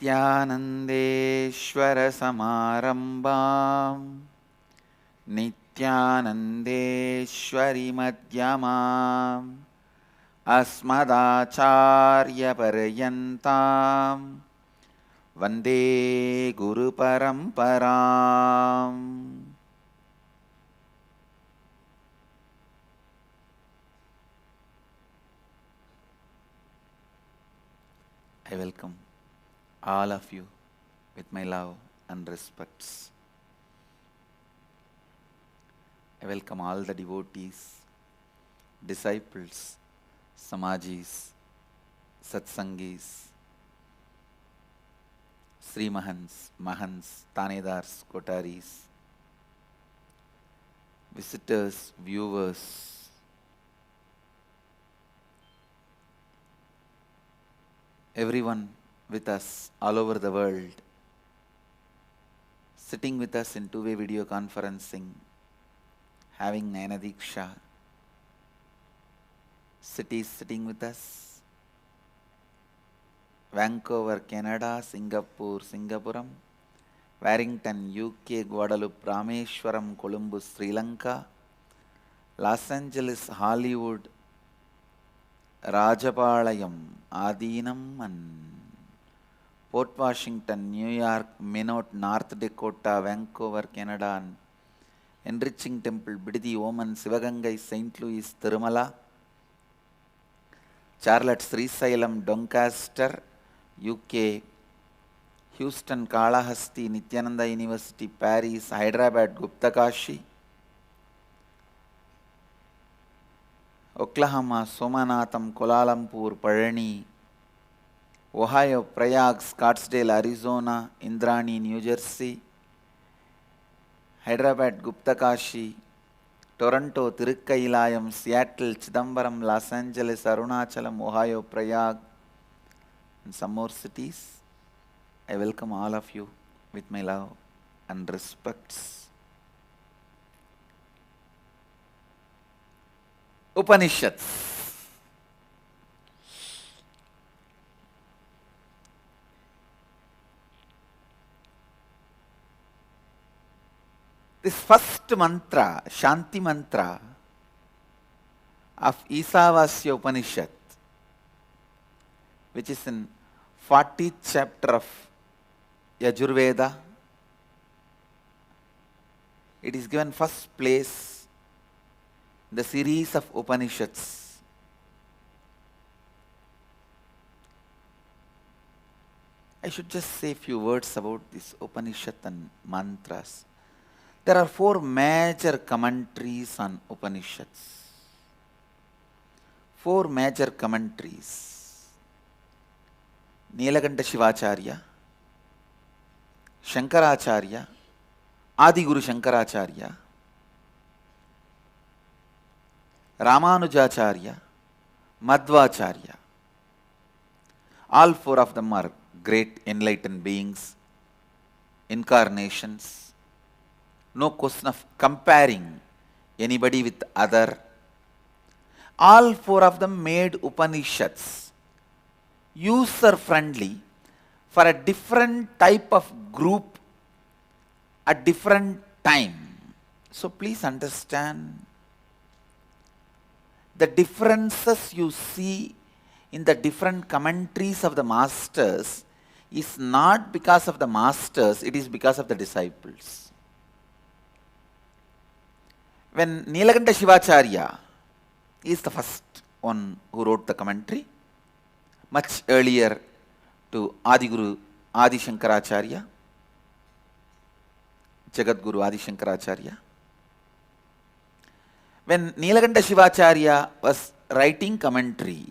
नित्यानन्देश्वरसमारम्भां नित्यानन्देश्वरिमध्यमाम् अस्मदाचार्यपर्यन्तां वन्दे गुरुपरम्पराम्। I welcome all of you with my love and respects. I welcome all the devotees, disciples, Samajis, Satsangis, Sri Mahants, Mahants, Tanedars, Kotaris, visitors, viewers, everyone with us all over the world, sitting with us in two-way video conferencing, having Nayana Diksha, cities sitting with us, Vancouver, Canada, Singapore, Singapuram, Warrington, UK, Guadeloupe, Rameshwaram, Colombo, Sri Lanka, Los Angeles, Hollywood, Rajapalayam, Adinam, and Port Washington, New York, Minot, North Dakota, Vancouver, Canada, and Enriching Temple, Bididi, Oman, Sivagangai, St. Louis, Tirumala, Charlotte, Srisailam, Doncaster, UK, Houston, Kalahasti, Nityananda University, Paris, Hyderabad, Guptakashi, Oklahoma, Somanatham, Kuala Lumpur, Parani, Ohio, Prayag, Scottsdale, Arizona, Indrani, New Jersey, Hyderabad, Guptakashi, Toronto, Tirukkailayam, Seattle, Chidambaram, Los Angeles, Arunachalam, Ohio, Prayag, and some more cities. I welcome all of you with my love and respects. Upanishads. This first mantra, Shanti mantra of Isavasya Upanishad, which is in 40th chapter of Yajurveda, it is given first place in the series of Upanishads. I should just say a few words about this Upanishad and mantras. There are four major commentaries on Upanishads. Four major commentaries. Nilakanta Shivacharya, Shankaracharya, Adiguru Shankaracharya, Ramanujacharya, Madhvacharya. All four of them are great enlightened beings, incarnations. No question of comparing anybody with other. All four of them made Upanishads user-friendly for a different type of group at different time. So please understand the differences you see in the different commentaries of the masters is not because of the masters, it is because of the disciples. When Nilakanta Shivacharya is the first one who wrote the commentary, much earlier to Adiguru Adi Shankaracharya, Jagadguru Adi Shankaracharya. When Nilakanta Shivacharya was writing commentary,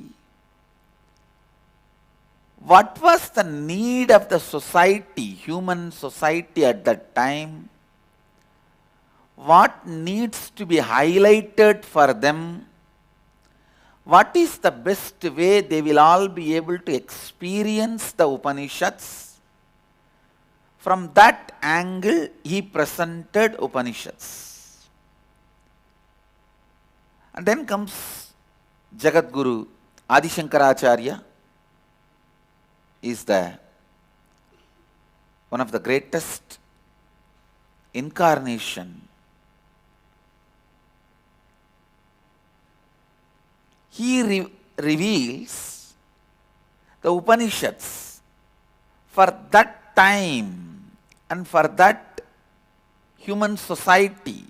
what was the need of the society, human society at that time? What needs to be highlighted for them? What is the best way they will all be able to experience the Upanishads? From that angle, he presented Upanishads. And then comes Jagadguru Adi Shankaracharya, is the one of the greatest incarnation, he reveals the Upanishads for that time and for that human society.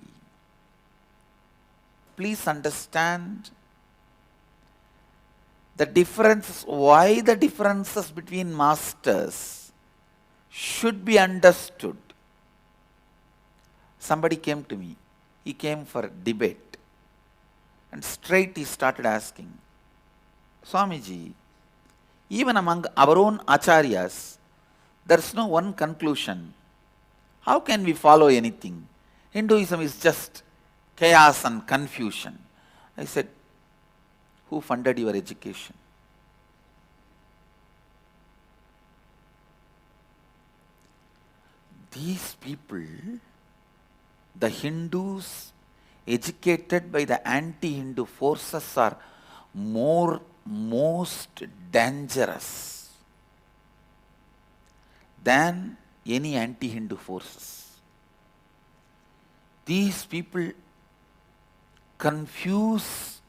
Please understand the difference, why the differences between masters should be understood. Somebody came to me, he came for debate, and straight he started asking, Swamiji, even among our own acharyas, there is no one conclusion. How can we follow anything? Hinduism is just chaos and confusion. I said, who funded your education? These people, the Hindus educated by the anti-Hindu forces, are most dangerous than any anti-Hindu forces. These people confuse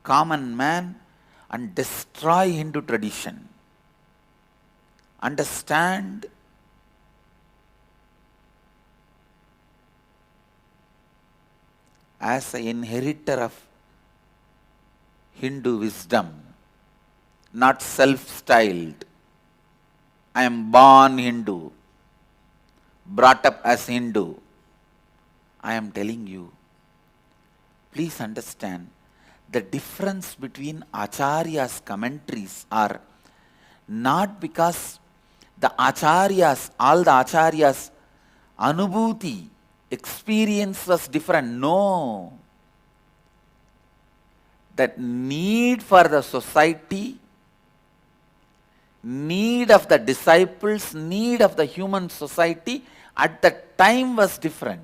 common man and destroy Hindu tradition. Understand, as an inheritor of Hindu wisdom, not self-styled, I am born Hindu, brought up as Hindu. I am telling you, please understand, the difference between Acharya's commentaries are not because the Acharyas, all the Acharyas' anubhuti, experience was different. No. That need for the society, need of the disciples, need of the human society at that time was different.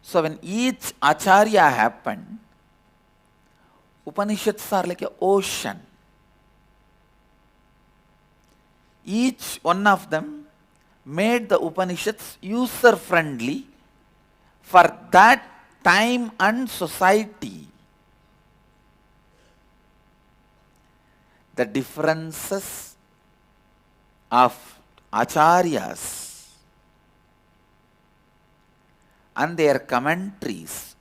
So when each Acharya happened, Upanishads are like an ocean. Each one of them made the Upanishads user-friendly for that time and society. The differences of Acharyas and their commentaries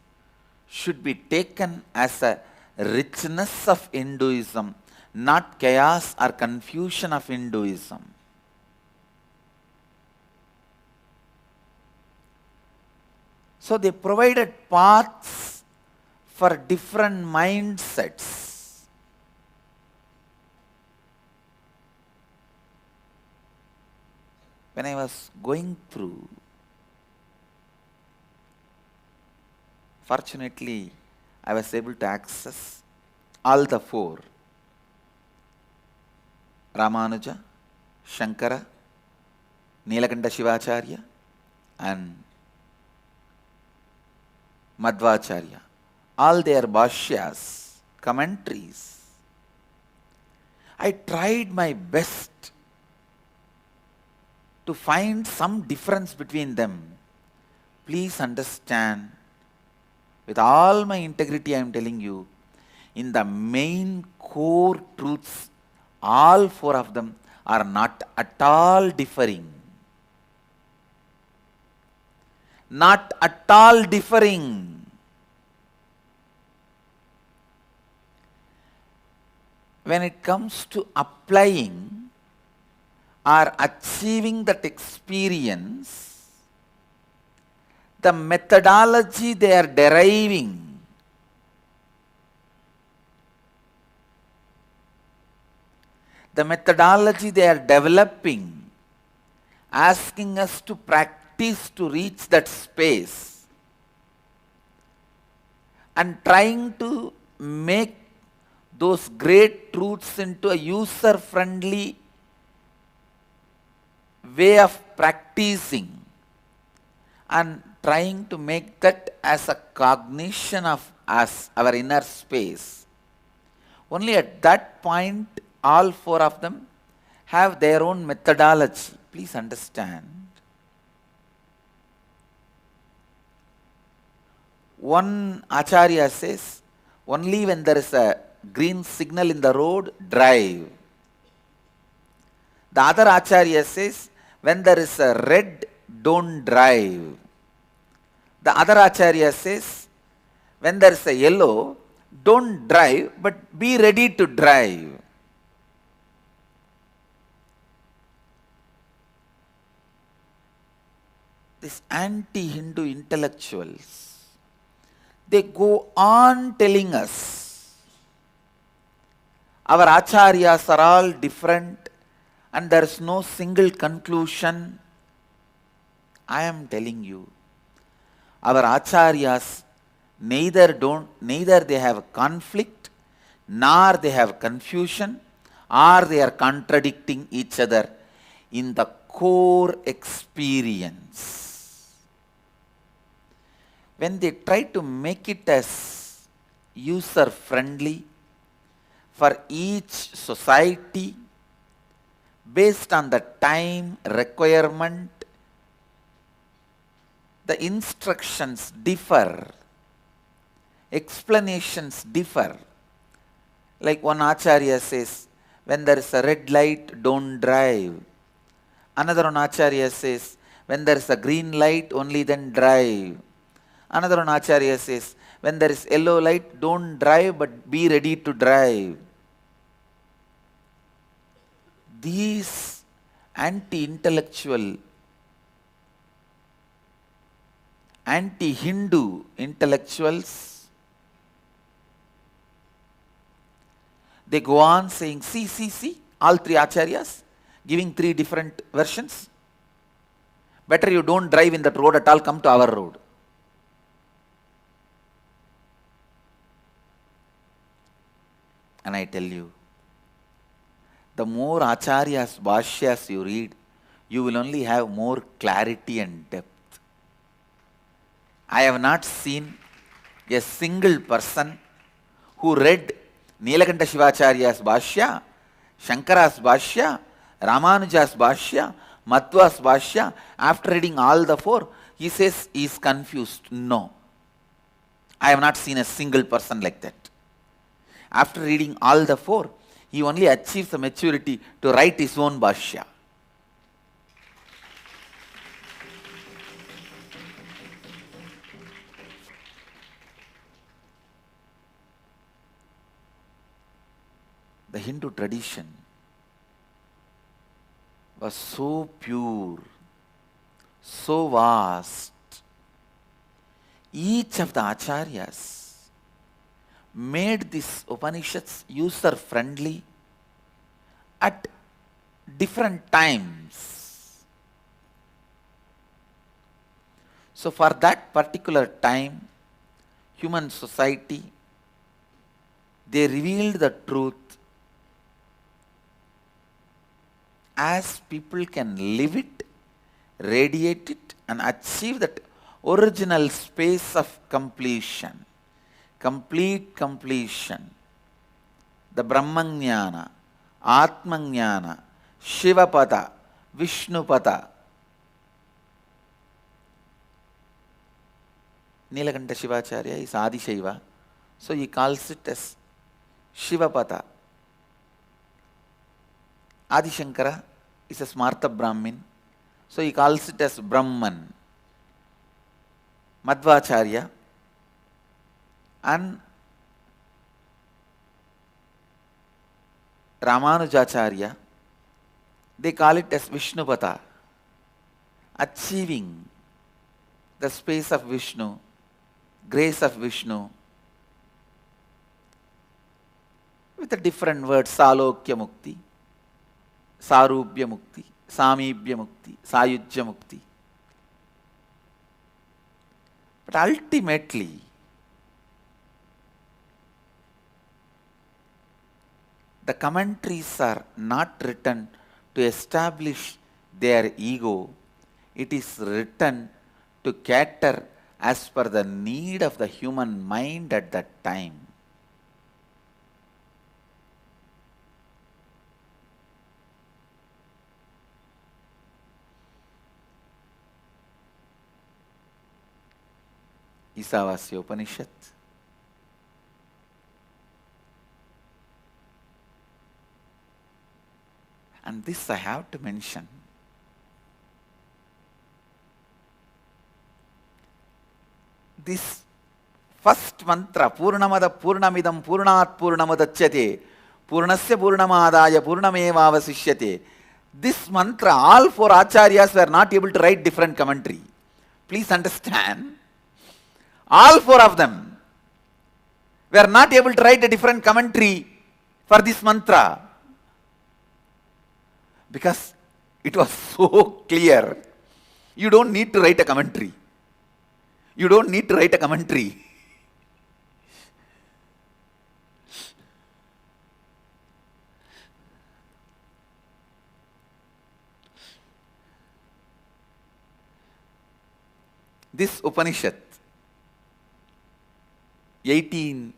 should be taken as a richness of Hinduism, not chaos or confusion of Hinduism. So they provided paths for different mindsets. When I was going through, fortunately, I was able to access all the four: Ramanuja, Shankara, Nilakanta Shivacharya, and Madhvacharya. All their bhashyas, commentaries. I tried my best to find some difference between them. Please understand, with all my integrity I am telling you, in the main core truths, all four of them are not at all differing. Not at all differing. When it comes to applying or achieving that experience, the methodology they are deriving, the methodology they are developing, asking us to practice to reach that space, and trying to make those great truths into a user-friendly way of practicing, and trying to make that as a cognition of us, our inner space. Only at that point, all four of them have their own methodology. Please understand. One Acharya says, only when there is a green signal in the road, drive. The other Acharya says, when there is a red, don't drive. The other Acharya says, when there is a yellow, don't drive, but be ready to drive. These anti-Hindu intellectuals, they go on telling us, our Acharyas are all different and there is no single conclusion. I am telling you, our Acharyas neither they have conflict, nor they have confusion, or they are contradicting each other in the core experience. When they try to make it as user friendly for each society based on the time requirement, the instructions differ, explanations differ. Like one Acharya says, when there is a red light, don't drive. Another one Acharya says, when there is a green light, only then drive. Another one Acharya says, when there is yellow light, don't drive, but be ready to drive. These anti-intellectual, anti-Hindu intellectuals, they go on saying, see, all three Acharyas giving three different versions. Better you don't drive in that road at all, come to our road. And I tell you, the more Acharyas, Bhashyas you read, you will only have more clarity and depth. I have not seen a single person who read Nilakanta Shivacharya's Bhashya, Shankara's Bhashya, Ramanuja's Bhashya, Madhva's Bhashya, after reading all the four, he says he is confused. No. I have not seen a single person like that. After reading all the four, he only achieves the maturity to write his own Bhashya. The Hindu tradition was so pure, so vast. Each of the Acharyas made these Upanishads user-friendly at different times. So for that particular time, human society, they revealed the truth as people can live it, radiate it, and achieve that original space of completion. Complete completion. The Brahmajnana, Atmajnana, Shivapada, Vishnupada. Nilakanta Shivacharya is Adi Shaiva, so he calls it as Shivapada. Adi Shankara is a Smarta Brahmin, so he calls it as Brahman. Madhvacharya and Ramanujacharya, they call it as Vishnupada, achieving the space of Vishnu, grace of Vishnu, with a different word, Salokya Mukti, Sarubhya Mukti, Samibhya Mukti, Sayujya Mukti. But ultimately, the commentaries are not written to establish their ego. It is written to cater as per the need of the human mind at that time. Isavasya Upanishad. And this I have to mention. This first mantra, Purnamada Purnamidam Purnat Purnamadachyate, Purnasya Purnamadaya Purnamevavasishyate. This mantra, all four acharyas were not able to write different commentary. Please understand, all four of them were not able to write a different commentary for this mantra, because it was so clear. You don't need to write a commentary. You don't need to write a commentary. This Upanishad, 18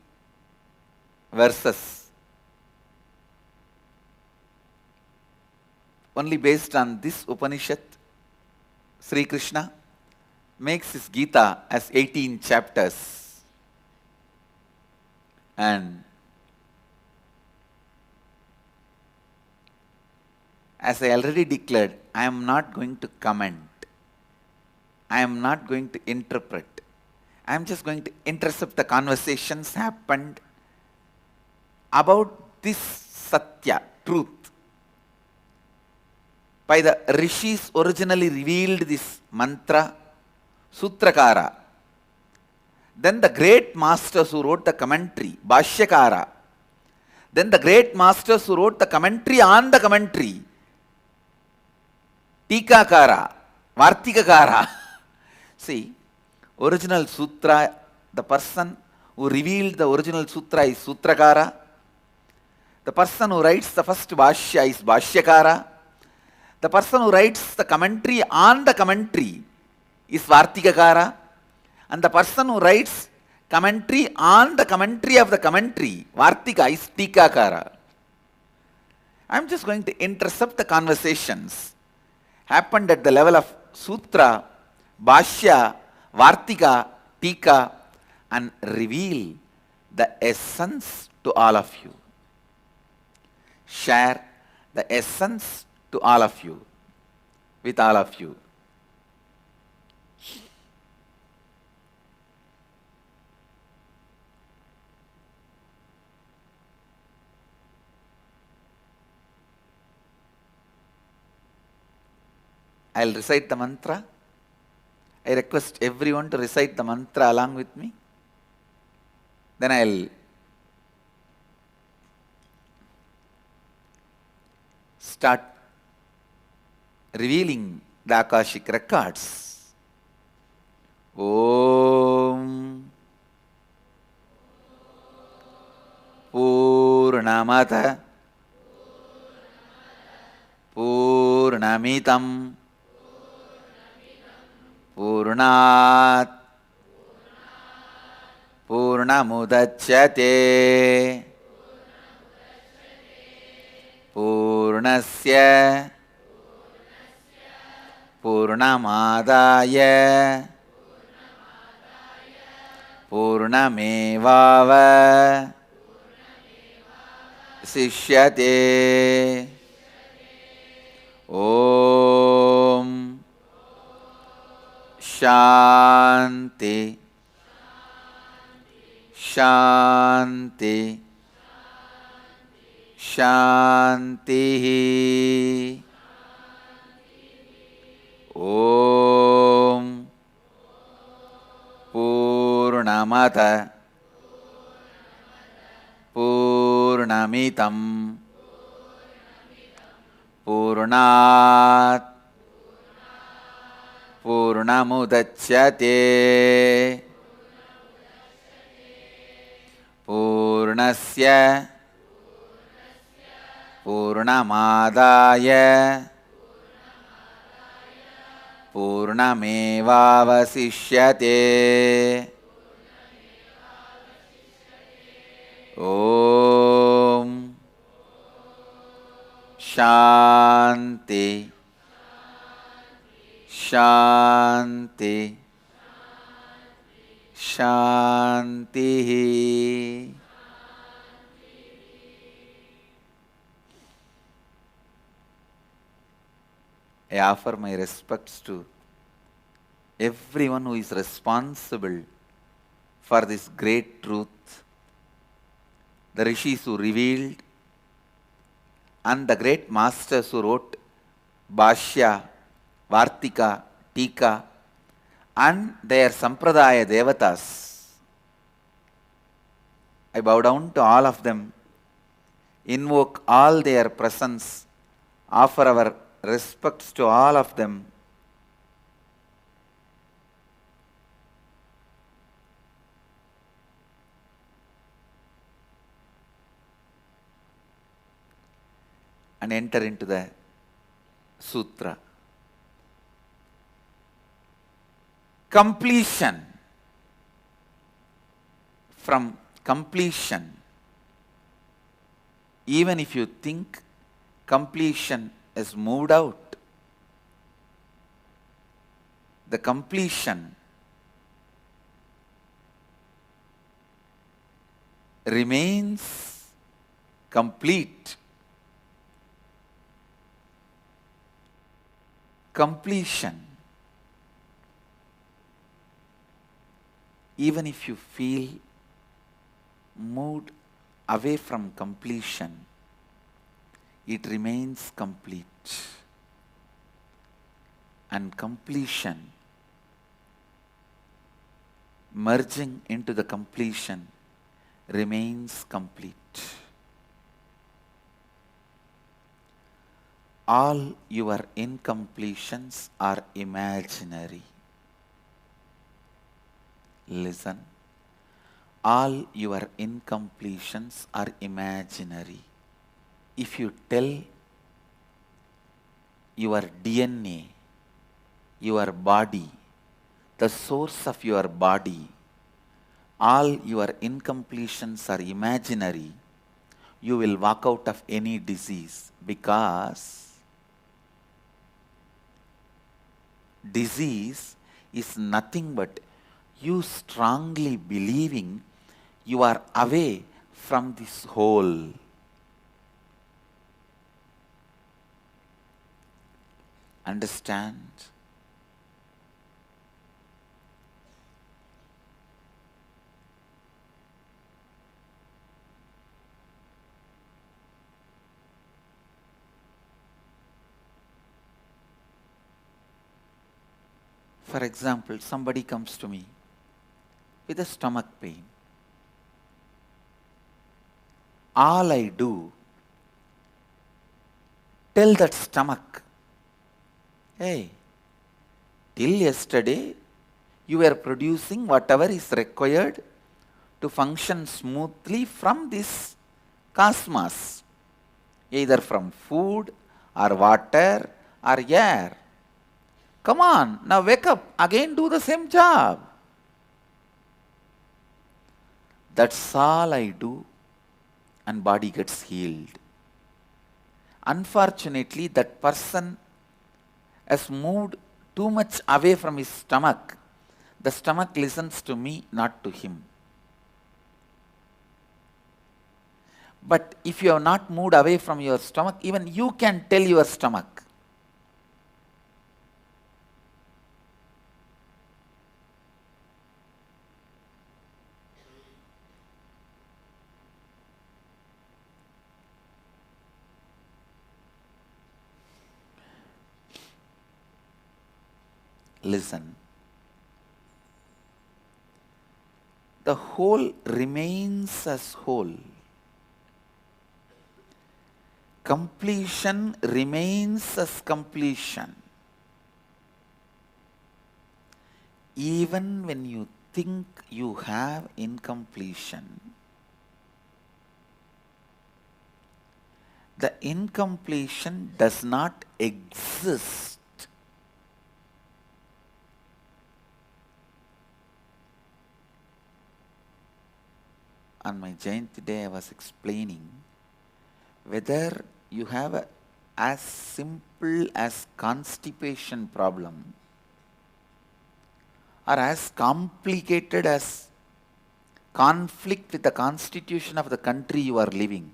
verses, only based on this Upanishad, Sri Krishna makes his Gita as 18 chapters. And as I already declared, I am not going to comment. I am not going to interpret. I am just going to intercept the conversations happened about this Satya, truth. By the Rishis originally revealed this mantra, Sutrakara. Then the great masters who wrote the commentary, Bhashyakara. Then the great masters who wrote the commentary on the commentary, Tikakara, Vartikakara. See, original sutra, the person who revealed the original sutra is Sutrakara. The person who writes the first Bhashya is Bhashyakara. The person who writes the commentary on the commentary is Vartikakara. And the person who writes commentary on the commentary of the commentary, Vartika, is Tikakara. I am just going to intercept the conversations happened at the level of Sutra, Bhashya, Vartika, Tika, and reveal the essence to all of you. Share the essence to all of you, with all of you. I will recite the mantra. I request everyone to recite the mantra along with me. Then I will start revealing the Akashic records. Om Purnamata Purnamitam Purnat Purnamudachyate Purnasya Purnamadaya Purnamevava Sishyate. Om Shanti Shanti Shanti. Om Purnamata Purnamitam Purnat Purnamudachyate Purnasya Purnamadaya Purnamevavasishyate. Om Shanti Shanti Shanti. I offer my respects to everyone who is responsible for this great truth, the rishis who revealed, and the great masters who wrote Bhashya, Vartika, Tika, and their Sampradaya Devatas. I bow down to all of them, invoke all their presence, offer our respects to all of them. And enter into the sutra. Completion. From completion, even if you think completion is moved out, the completion remains complete. Completion. Even if you feel moved away from completion, it remains complete. And completion, merging into the completion, remains complete. All your incompletions are imaginary. Listen. All your incompletions are imaginary. If you tell your DNA, your body, the source of your body, all your incompletions are imaginary, you will walk out of any disease, because disease is nothing but you strongly believing you are away from this whole. Understand? For example, somebody comes to me with a stomach pain. All I do, tell that stomach, hey, till yesterday you were producing whatever is required to function smoothly from this cosmos, either from food or water or air. Come on, now wake up, again do the same job. That's all I do, and body gets healed. Unfortunately, that person has moved too much away from his stomach. The stomach listens to me, not to him. But if you have not moved away from your stomach, even you can tell your stomach. Listen. The whole remains as whole. Completion remains as completion. Even when you think you have incompletion, the incompletion does not exist. On my Jayanti day, I was explaining whether you have as simple as constipation problem, are as complicated as conflict with the constitution of the country you are living.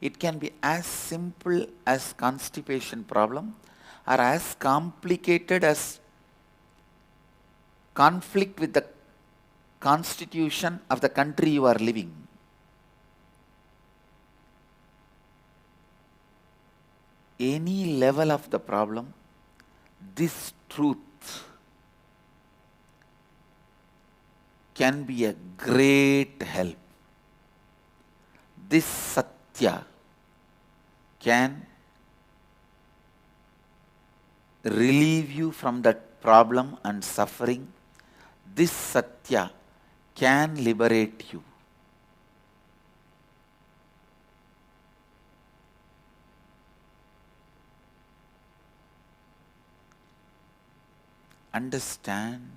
It can be as simple as constipation problem or as complicated as conflict with the constitution of the country you are living. Any level of the problem, this truth can be a great help. This Satya can relieve you from that problem and suffering. This Satya can liberate you. Understand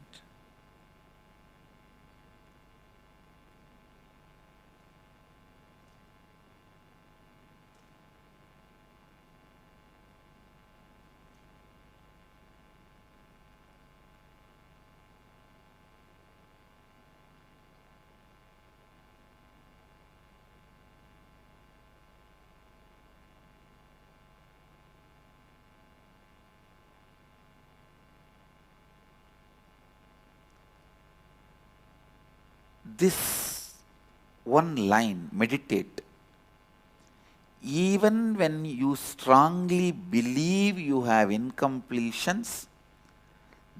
this one line, meditate. Even when you strongly believe you have incompletions,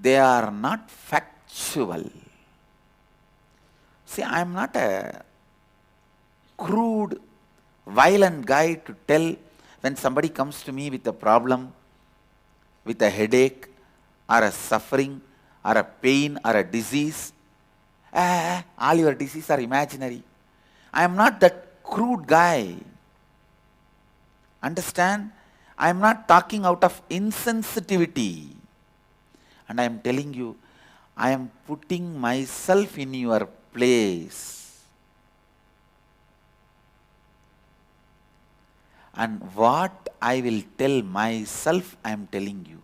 they are not factual. See, I am not a crude, violent guy to tell when somebody comes to me with a problem, with a headache, or a suffering, or a pain, or a disease. All your diseases are imaginary. I am not that crude guy. Understand? I am not talking out of insensitivity. And I am telling you, I am putting myself in your place. And what I will tell myself, I am telling you.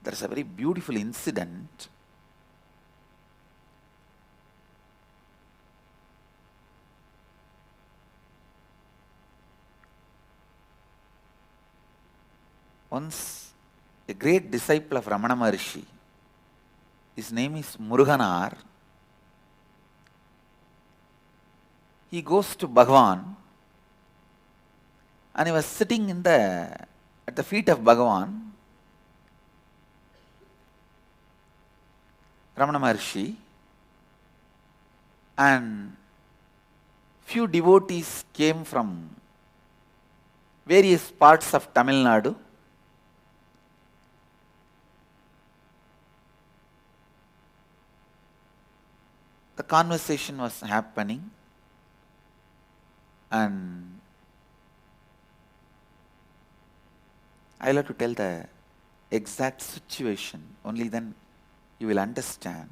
There is a very beautiful incident. Once, a great disciple of Ramana Maharshi, his name is Muruganar, he goes to Bhagavan and he was sitting at the feet of Bhagavan, Ramana Maharshi, and few devotees came from various parts of Tamil Nadu. The conversation was happening, and I'll have to tell the exact situation, only then you will understand.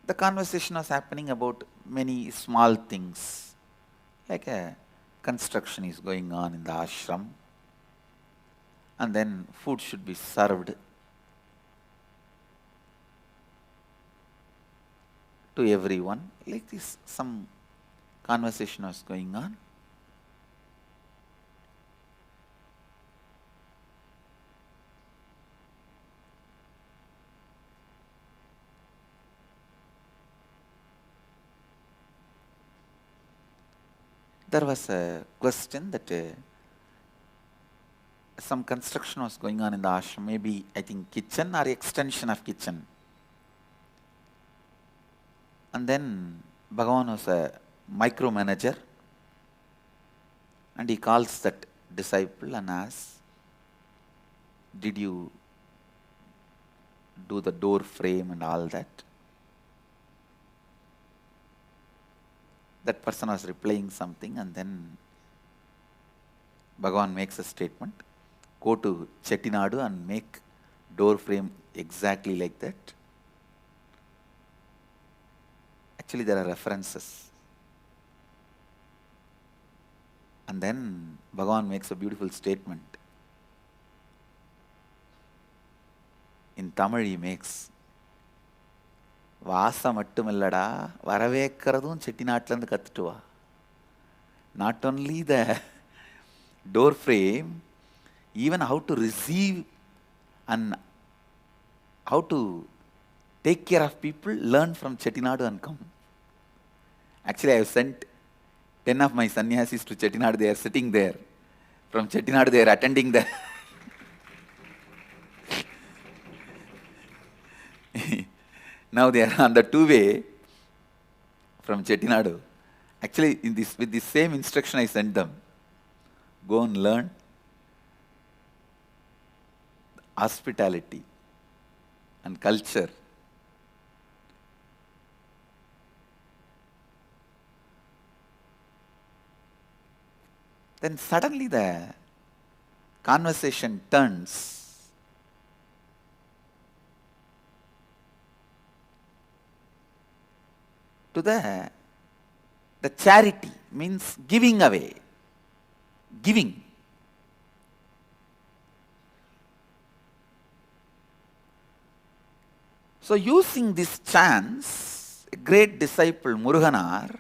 The conversation was happening about many small things, like a construction is going on in the ashram, and then food should be served to everyone. Like this, some conversation was going on. There was a question that some construction was going on in the ashram, maybe I think kitchen or extension of kitchen. And then Bhagavan was a micromanager, and he calls that disciple and asks, did you do the door frame and all that? That person was replying something, and then Bhagavan makes a statement, go to Chettinadu and make door frame exactly like that. Actually, there are references. And then Bhagavan makes a beautiful statement. In Tamil he makes, Vasa mattumillada, varavekkaradum Chettinatland kattu va. Not only the door frame, even how to receive and how to take care of people, learn from Chettinadu and come. Actually, I have sent 10 of my sannyasis to Chettinadu. They are sitting there. From Chettinadu, they are attending the. Now they are on the two-way from Chettinadu. Actually, with this same instruction, I sent them. Go and learn hospitality and culture. Then suddenly the conversation turns to the charity, means giving away, giving. So using this chance, a great disciple Muruganar,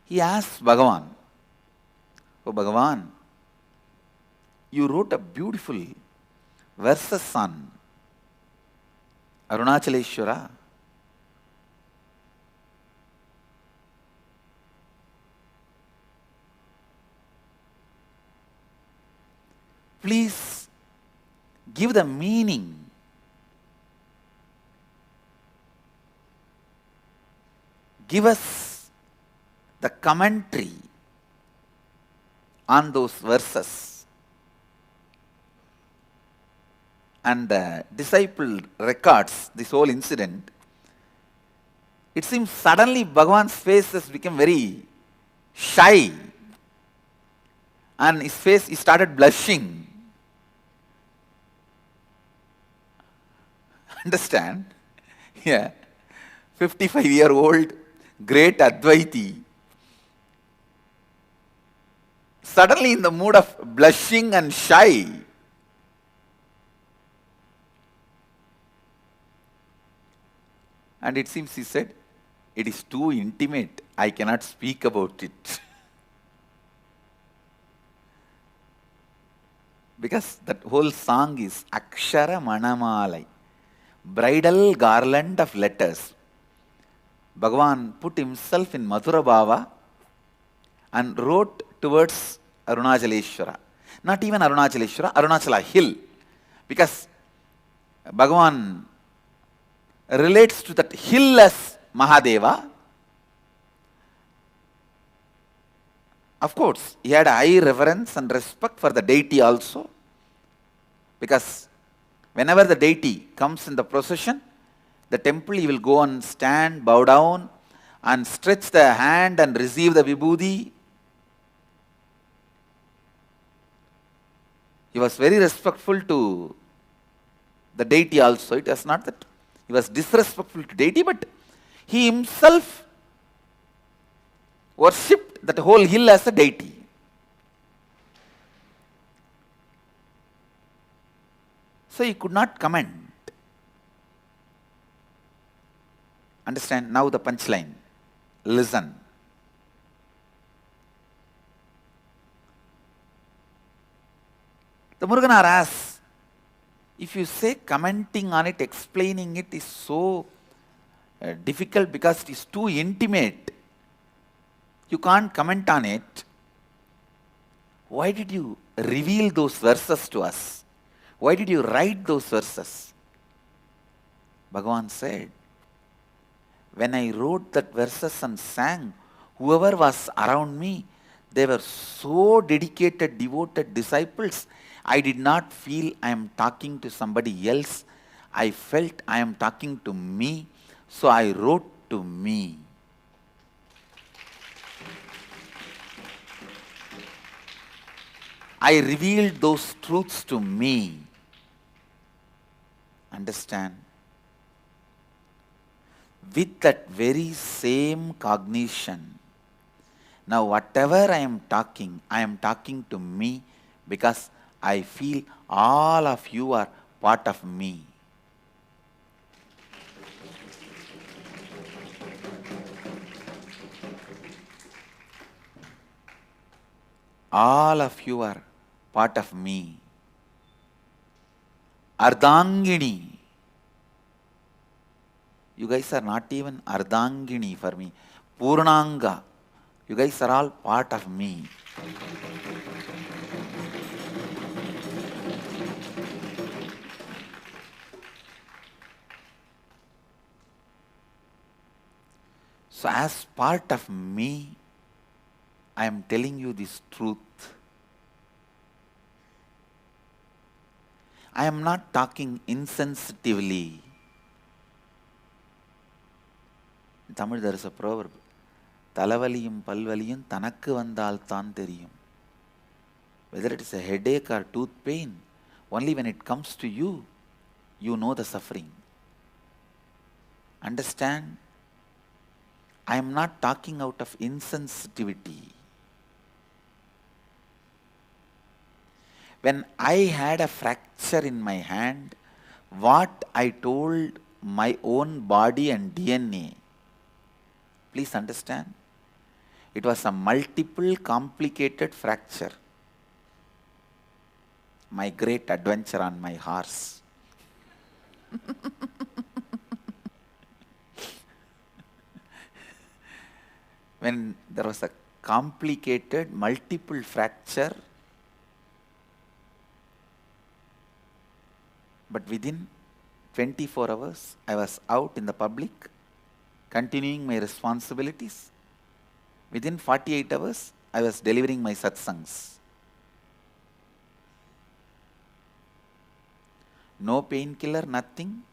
he asked Bhagavan, "Oh Bhagavan, you wrote a beautiful verses on Arunachaleshwara. Please give the meaning. Give us the commentary on those verses." And the disciple records this whole incident. It seems suddenly Bhagavan's face has become very shy. And his face, he started blushing. Understand? Yeah. 55-year-old, great Advaiti, suddenly in the mood of blushing and shy. And it seems he said, "It is too intimate, I cannot speak about it." Because that whole song is Akshara Manamalai, bridal garland of letters. Bhagavan put himself in Mathura Bhava and wrote towards Arunachaleshwara. Not even Arunachaleshwara, Arunachala hill. Because Bhagavan relates to that hill as Mahadeva. Of course, he had high reverence and respect for the deity also. Because whenever the deity comes in the procession, the temple, he will go and stand, bow down, and stretch the hand and receive the vibhuti. He was very respectful to the deity also. It was not that he was disrespectful to deity, but he himself worshipped that whole hill as a deity. So he could not comment. Understand? Now the punchline. Listen. The Muruganar asks, if you say commenting on it, explaining it is so difficult because it is too intimate, you can't comment on it, why did you reveal those verses to us? Why did you write those verses? Bhagavan said, when I wrote that verses and sang, whoever was around me, they were so dedicated, devoted disciples. I did not feel I am talking to somebody else. I felt I am talking to me. So I wrote to me. I revealed those truths to me. Understand? With that very same cognition, Now whatever I am talking to me because I feel all of you are part of me. All of you are part of me. Ardhangini. You guys are not even Ardhangini for me. Purnanga. You guys are all part of me. So as part of me, I am telling you this truth. I am not talking insensitively. In Tamil there is a proverb. Talavaliyum palvaliyum tanakku vandal thaan theriyum. Whether it is a headache or tooth pain, only when it comes to you, you know the suffering. Understand? I am not talking out of insensitivity. When I had a fracture in my hand, what I told my own body and DNA, please understand, it was a multiple complicated fracture. My great adventure on my horse. When there was a complicated multiple fracture, but within 24 hours, I was out in the public, continuing my responsibilities. Within 48 hours, I was delivering my satsangs. No painkiller, nothing.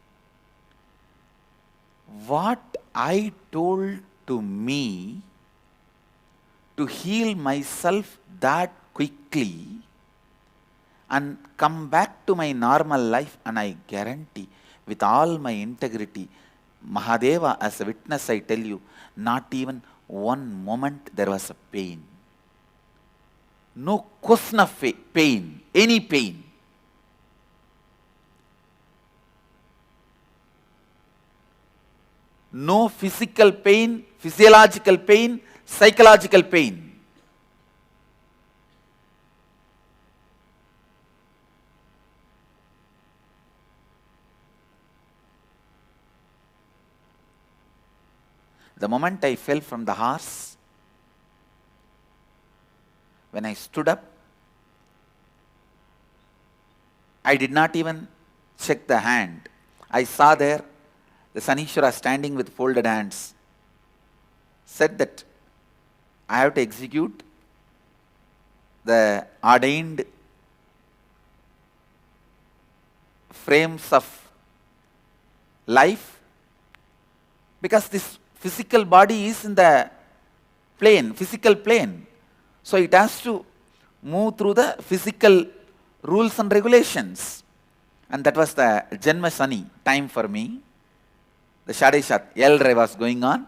What I told to me to heal myself that quickly and come back to my normal life, and I guarantee with all my integrity, Mahadeva as a witness, I tell you, not even one moment there was a pain. No question of pain, any pain. No physical pain, physiological pain, psychological pain. The moment I fell from the horse, when I stood up, I did not even check the hand. I saw there the Sanishwara standing with folded hands, said that I have to execute the ordained frames of life, because this physical body is in the plane, physical plane. So it has to move through the physical rules and regulations. And that was the Janma Sani time for me. The Shadeshat, Elre was going on.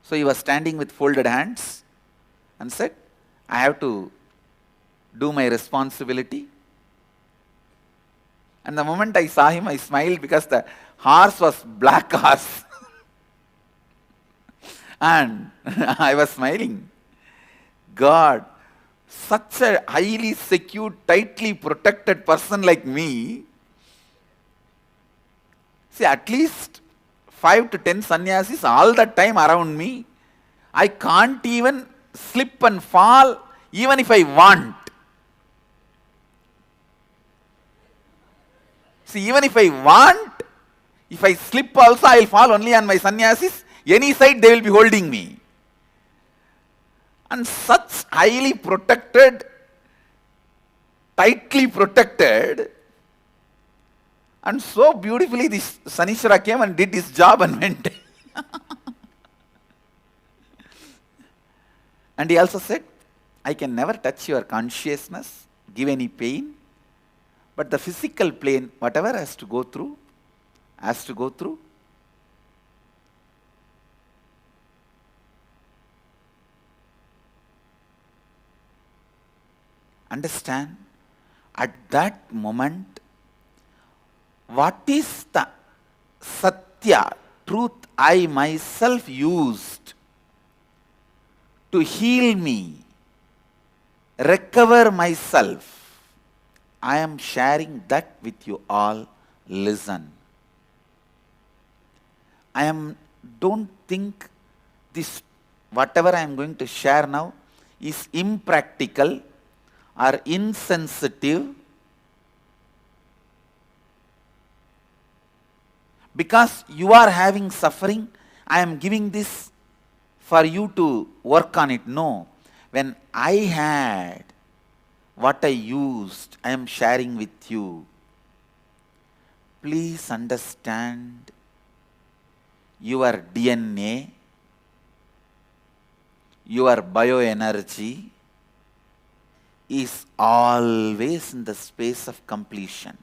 So he was standing with folded hands and said, I have to do my responsibility. And the moment I saw him, I smiled because the horse was black horse. And I was smiling. God, such a highly secured, tightly protected person like me. See, at least 5 to 10 sannyasis all the time around me. I can't even slip and fall even if I want. See, even if I want, if I slip also, I will fall only on my sannyasis. Any side they will be holding me. And such highly protected, tightly protected, and so beautifully this Sanishwara came and did his job and went. And he also said, I can never touch your consciousness, give any pain, but the physical plane, whatever has to go through, has to go through. Understand? At that moment, what is the Satya, truth I myself used to heal me, recover myself? I am sharing that with you all. Listen. Don't think this, whatever I am going to share now, is impractical or insensitive, because you are having suffering. I am giving this for you to work on it. No. When I had what I used, I am sharing with you. Please understand, your DNA, your bioenergy is always in the space of completion.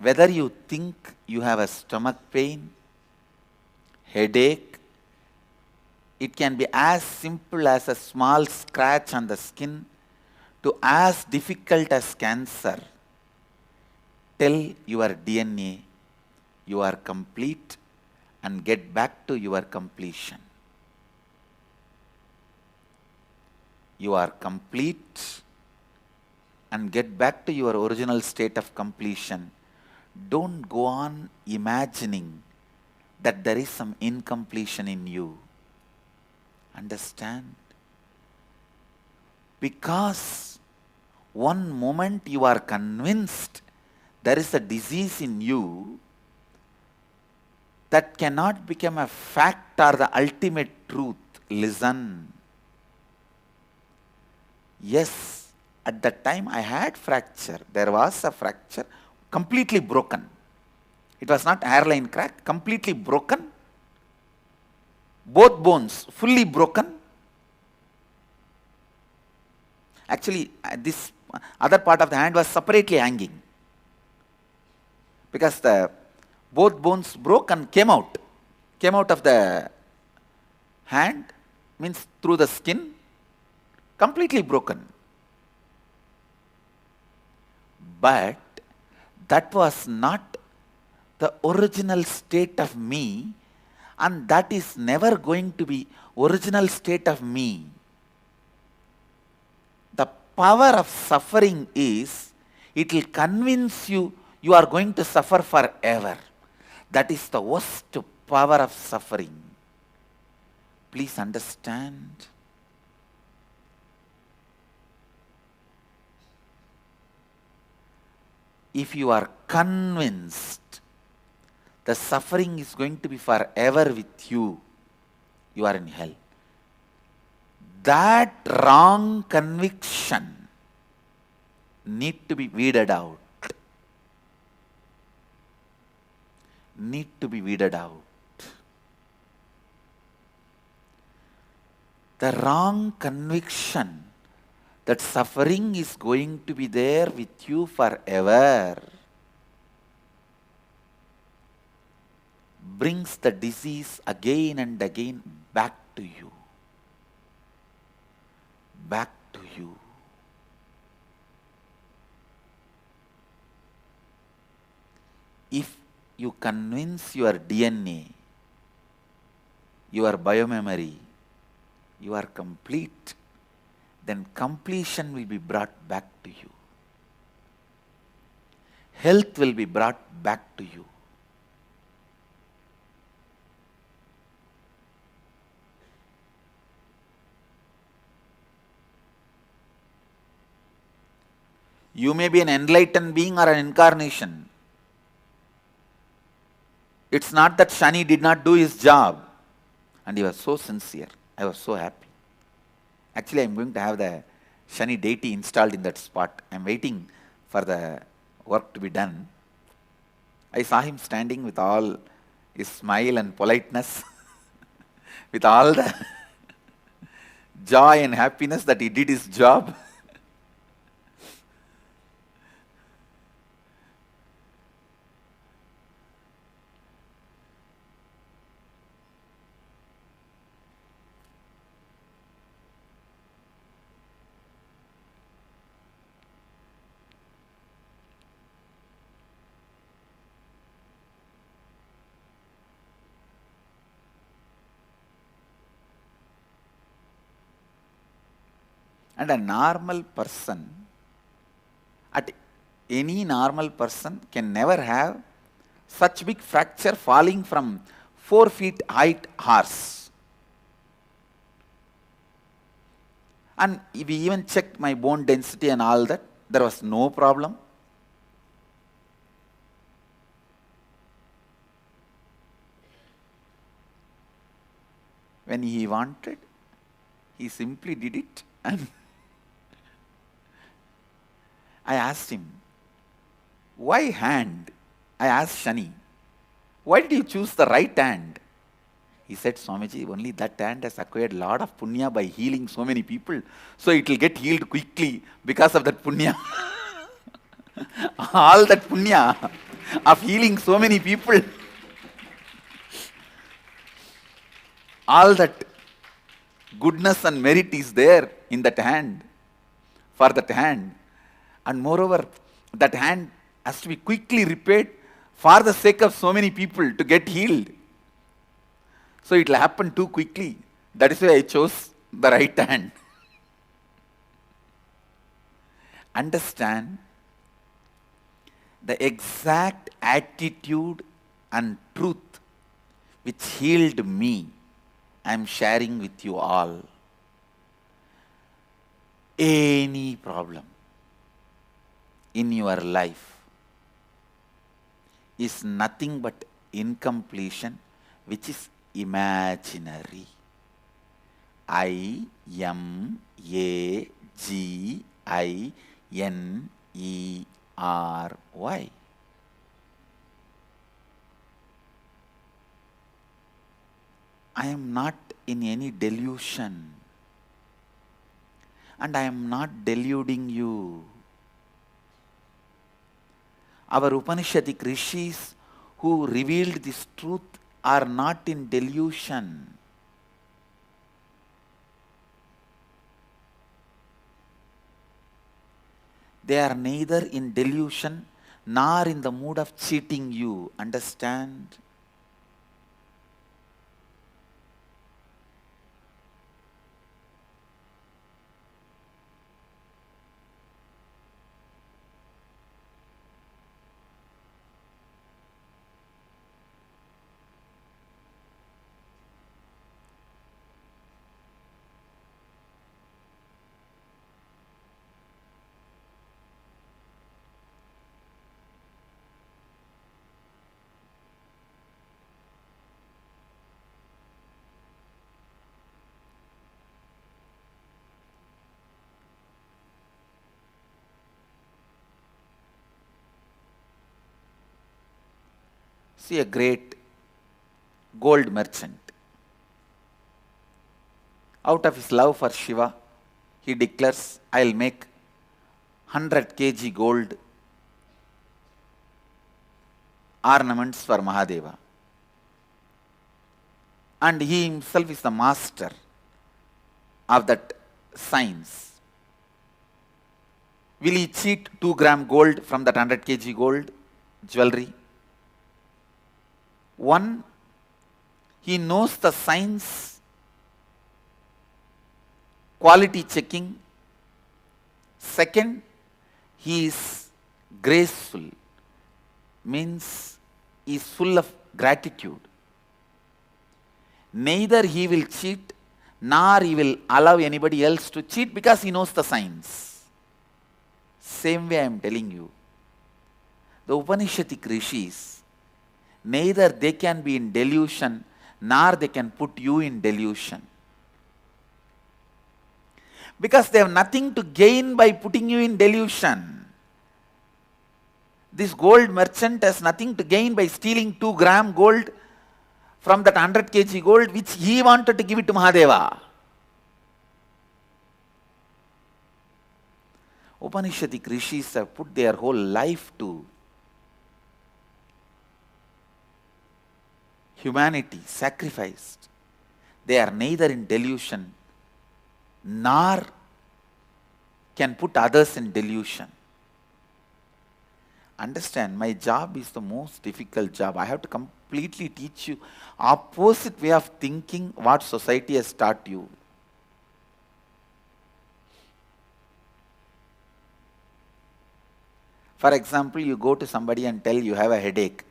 Whether you think you have a stomach pain, headache, it can be as simple as a small scratch on the skin to as difficult as cancer. Tell your DNA you are complete and get back to your completion. You are complete and get back to your original state of completion. Don't go on imagining that there is some incompletion in you. Understand? Because one moment you are convinced there is a disease in you, that cannot become a fact or the ultimate truth. Listen. Yes, at that time I had fracture. There was a fracture, completely broken. It was not hairline crack, completely broken. Both bones fully broken. Actually, this other part of the hand was separately hanging, because both bones broke and came out of the hand, means through the skin, completely broken. But that was not the original state of me, and that is never going to be original state of me. The power of suffering is, it will convince you you are going to suffer forever. That is the worst power of suffering. Please understand. If you are convinced the suffering is going to be forever with you, you are in hell. That wrong conviction need to be weeded out. Need to be weeded out. The wrong conviction that suffering is going to be there with you forever brings the disease again and again back to you. Back to you. If you convince your DNA, your biomemory, you are complete, then completion will be brought back to you. Health will be brought back to you. You may be an enlightened being or an incarnation. It's not that Shani did not do his job and he was so sincere. I was so happy. Actually, I am going to have the Shani deity installed in that spot. I am waiting for the work to be done. I saw him standing with all his smile and politeness, with all the joy and happiness that he did his job. And a normal person, at any normal person can never have such big fracture falling from 4 feet height horse. And we even checked my bone density and all that. There was no problem. When he wanted, he simply did it. And I asked him, why hand? I asked Shani, why did you choose the right hand? He said, Swamiji, only that hand has acquired a lot of punya by healing so many people. So it will get healed quickly because of that punya. All that punya of healing so many people. All that goodness and merit is there in that hand, for that hand. And moreover, that hand has to be quickly repaired for the sake of so many people to get healed. So it will happen too quickly. That is why I chose the right hand. Understand the exact attitude and truth which healed me, I am sharing with you all. Any problem in your life is nothing but incompletion, which is imaginary. IMAGINERY. I am not in any delusion, and I am not deluding you. Our Upanishadic rishis who revealed this truth are not in delusion. They are neither in delusion nor in the mood of cheating you. Understand? See a great gold merchant. Out of his love for Shiva, he declares, I'll make 100 kg gold ornaments for Mahadeva. And he himself is the master of that science. Will he cheat 2-gram gold from that 100 kg gold jewelry? One, he knows the science, quality checking. Second, he is graceful, means he is full of gratitude. Neither he will cheat, nor he will allow anybody else to cheat because he knows the science. Same way I am telling you, the Upanishadic rishis, neither they can be in delusion, nor they can put you in delusion. Because they have nothing to gain by putting you in delusion. This gold merchant has nothing to gain by stealing 2-gram gold from that 100 kg gold which he wanted to give it to Mahadeva. Upanishadic rishis have put their whole life to humanity, sacrificed. They are neither in delusion nor can put others in delusion. Understand, my job is the most difficult job. I have to completely teach you opposite way of thinking what society has taught you. For example, you go to somebody and tell you have a headache,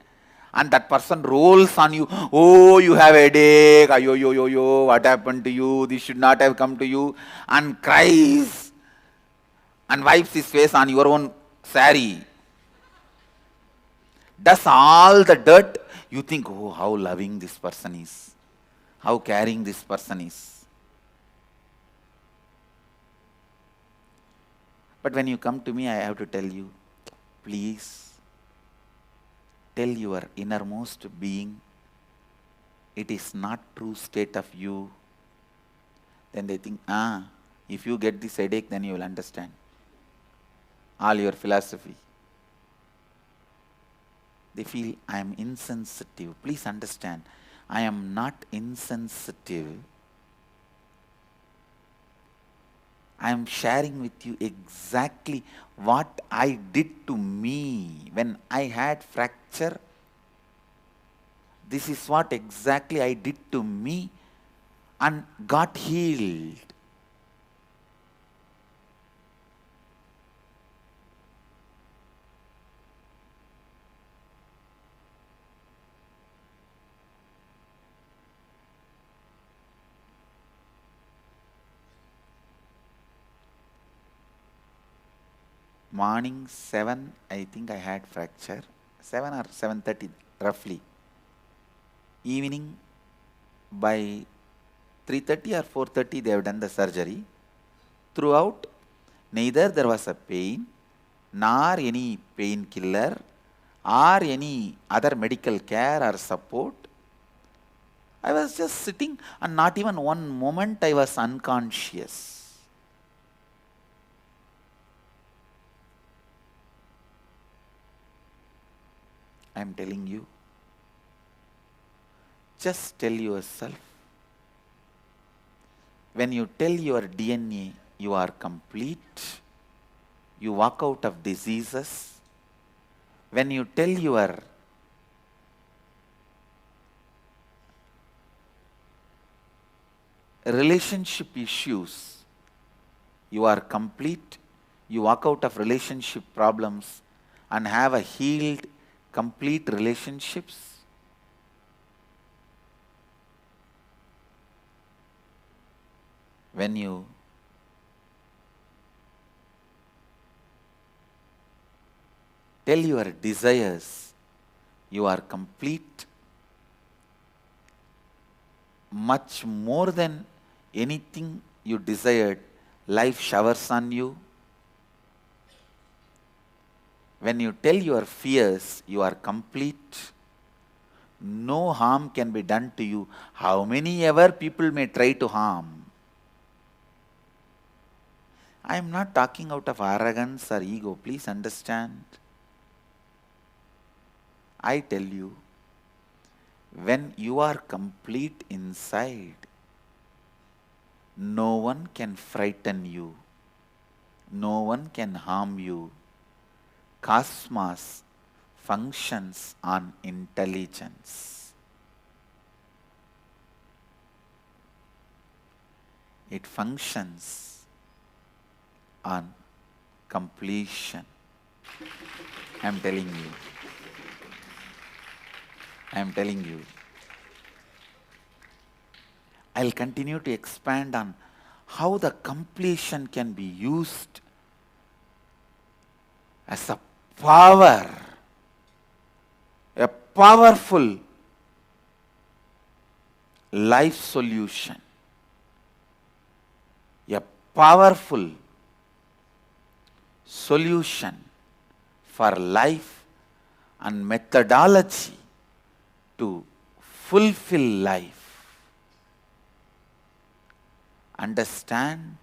and that person rolls on you, oh, you have a headache, ayo, yo, yo, yo, what happened to you, this should not have come to you, and cries and wipes his face on your own sari, does all the dirt. You think, oh, how loving this person is, how caring this person is. But when you come to me, I have to tell you, please tell your innermost being it is not true state of you. Then they think, if you get this headache, then you will understand all your philosophy. They feel I am insensitive. Please understand, I am not insensitive. I am sharing with you exactly what I did to me when I had fracture. This is what exactly I did to me and got healed. Morning 7, I think I had fracture, 7 or 7:30 roughly. Evening by 3:30 or 4:30 they have done the surgery. Throughout, neither there was a pain, nor any painkiller, or any other medical care or support. I was just sitting and not even one moment I was unconscious. I am telling you, just tell yourself, when you tell your DNA you are complete, you walk out of diseases. When you tell your relationship issues you are complete, you walk out of relationship problems and have a healed, complete relationships. When you tell your desires you are complete, much more than anything you desired, life showers on you. When you tell your fears you are complete, no harm can be done to you, how many ever people may try to harm. I am not talking out of arrogance or ego, please understand. I tell you, when you are complete inside, no one can frighten you, no one can harm you. Cosmos functions on intelligence. It functions on completion. I am telling you. I am telling you. I'll continue to expand on how the completion can be used as a power, a powerful life solution, a powerful solution for life and methodology to fulfill life. Understand?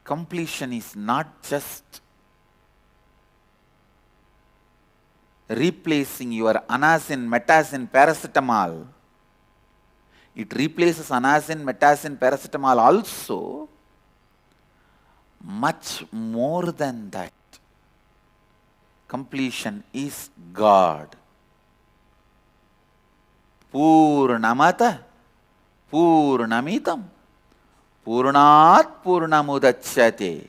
Completion is not just replacing your anacin, metacin, paracetamol. It replaces anacin, metacin, paracetamol also. Much more than that. Completion is God. Purnamata Purnamitam Purnat Purnamudachyate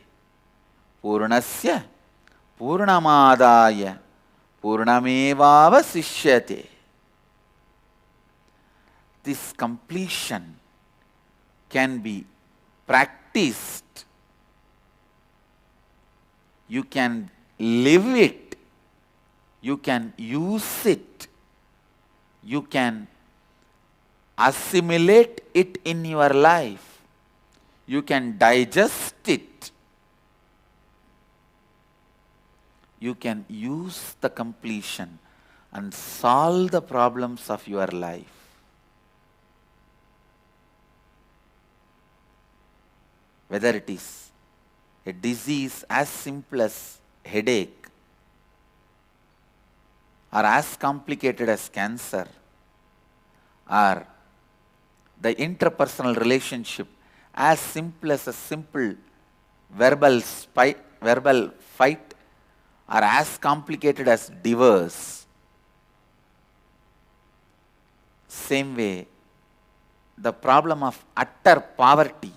Purnasya Purnamadaya Purnamevavasishyate. This completion can be practiced. You can live it. You can use it. You can assimilate it in your life. You can digest it. You can use the completion and solve the problems of your life. Whether it is a disease as simple as headache or as complicated as cancer, or the interpersonal relationship as simple as a simple verbal fight, or as complicated as divorce. Same way, the problem of utter poverty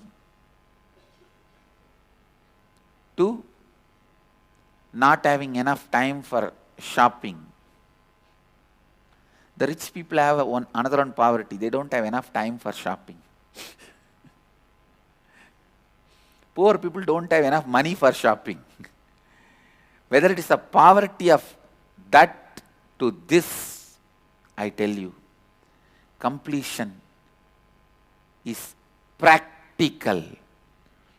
to not having enough time for shopping. The rich people have another one poverty. They don't have enough time for shopping. Poor people don't have enough money for shopping. Whether it is the poverty of that to this, I tell you, completion is practical,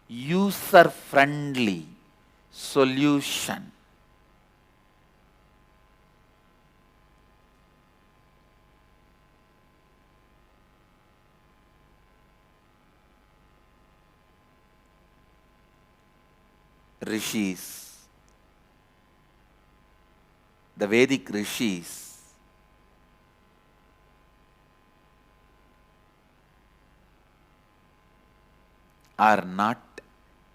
user-friendly solution. Rishis, the Vedic Rishis, are not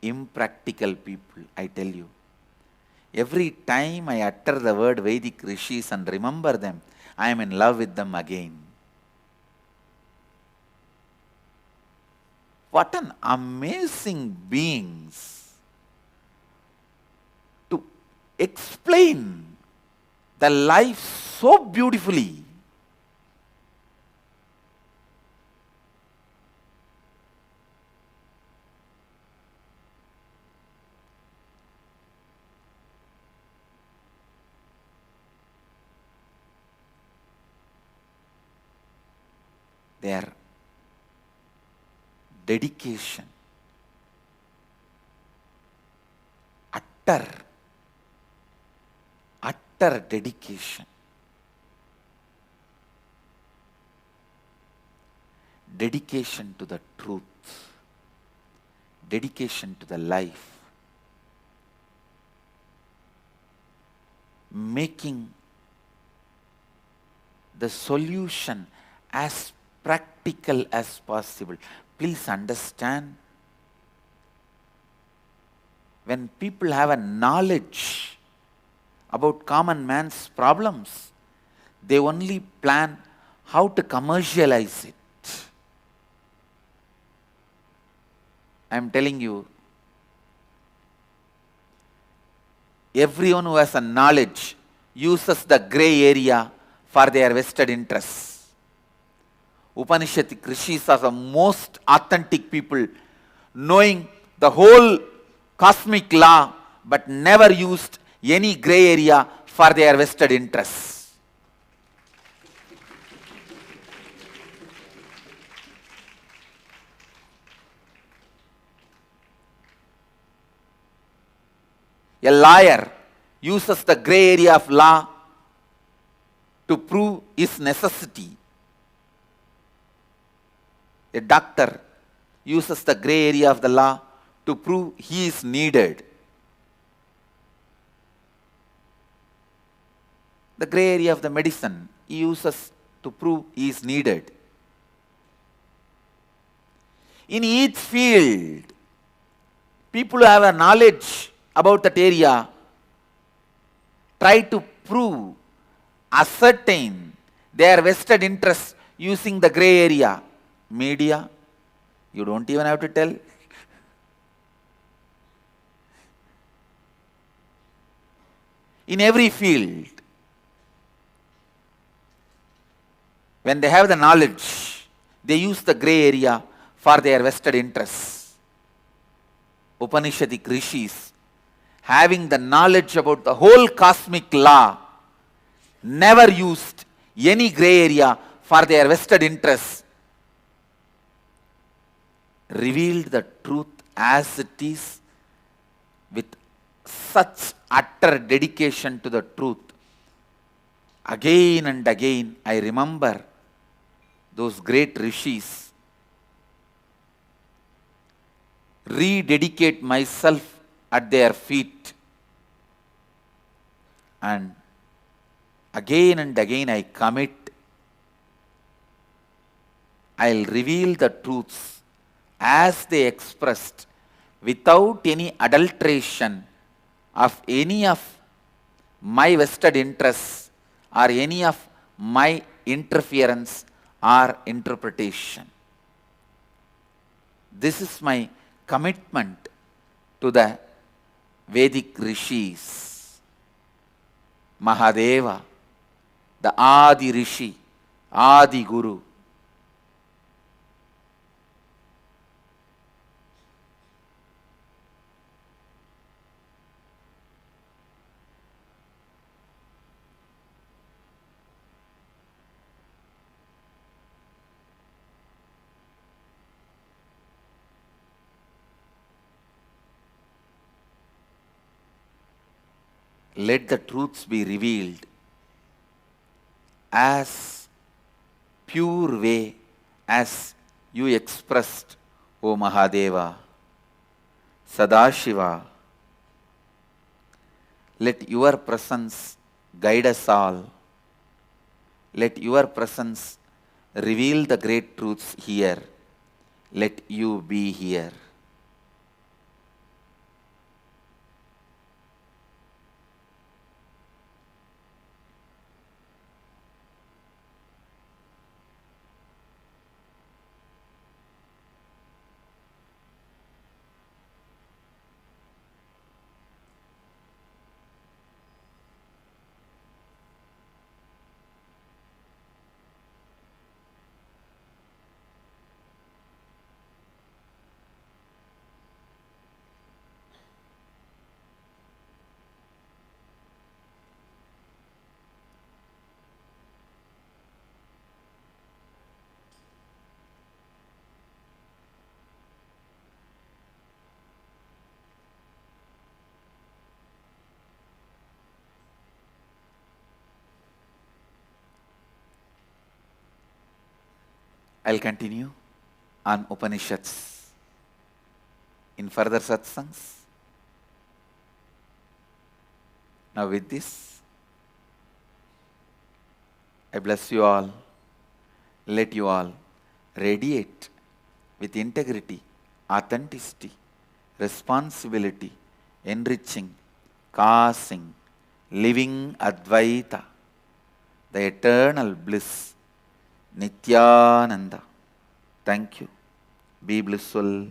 impractical people, I tell you. Every time I utter the word Vedic Rishis and remember them, I am in love with them again. What an amazing beings to explain the life so beautifully. Their dedication, utter dedication, dedication to the truth, dedication to the life, making the solution as practical as possible. Please understand, when people have a knowledge about common man's problems, they only plan how to commercialize it. I am telling you, everyone who has a knowledge uses the grey area for their vested interests. Upanishadic Rishis are the most authentic people, knowing the whole cosmic law, but never used any grey area for their vested interests. A lawyer uses the grey area of law to prove his necessity. A doctor uses the grey area of the law to prove he is needed. The grey area of the medicine he uses to prove he is needed. In each field, people who have a knowledge about that area try to prove, ascertain their vested interests using the grey area. Media, you don't even have to tell. in every field. When they have the knowledge, they use the grey area for their vested interests. Upanishadic rishis, having the knowledge about the whole cosmic law, never used any grey area for their vested interests. Revealed the truth as it is with such utter dedication to the truth. Again and again I remember those great rishis, rededicate myself at their feet, and again and again I commit. I'll reveal the truths as they expressed, without any adulteration of any of my vested interests or any of my interference or interpretation. This is my commitment to the Vedic rishis. Mahadeva, the Adi Rishi, Adi Guru. Let the truths be revealed as pure way as you expressed, O Mahadeva, Sadashiva. Let your presence guide us all. Let your presence reveal the great truths here. Let you be here. I'll continue on Upanishads in further satsangs. Now with this, I bless you all. Let you all radiate with integrity, authenticity, responsibility, enriching, causing, living Advaita, the eternal bliss, Nityananda. Thank you. Be blissful.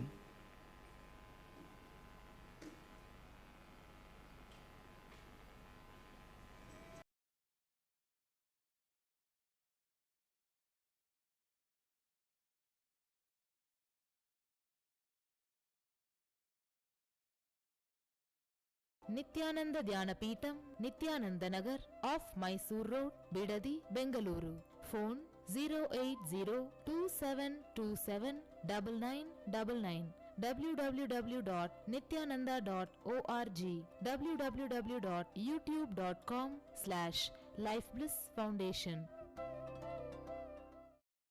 Nityananda Dhyanapitham, Nityananda Nagar, off Mysore Road, Bidadi, Bengaluru. Phone 08027279999. www.nityananda.org, www.youtube.com/Life Bliss Foundation.